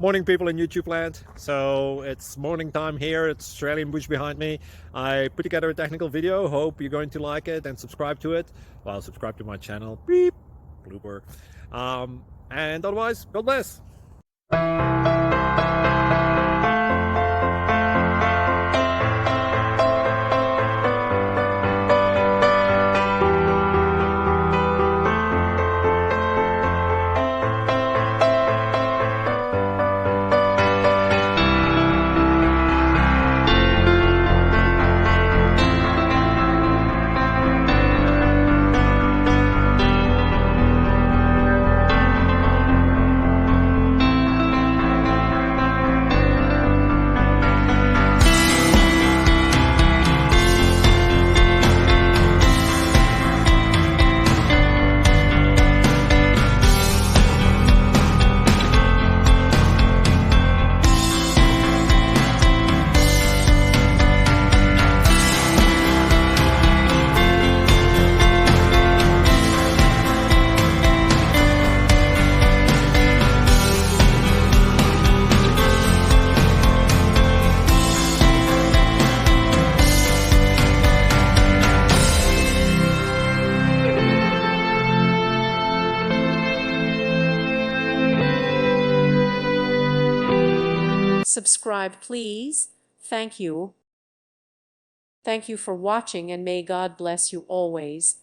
Morning, people in YouTube land. So it's morning time here. It's Australian bush behind me. I put together a technical video. Hope you're going to like it and subscribe to it. Well, subscribe to my channel. Beep, blooper. And otherwise, God bless. Subscribe, please. Thank you. Thank you for watching, and may God bless you always.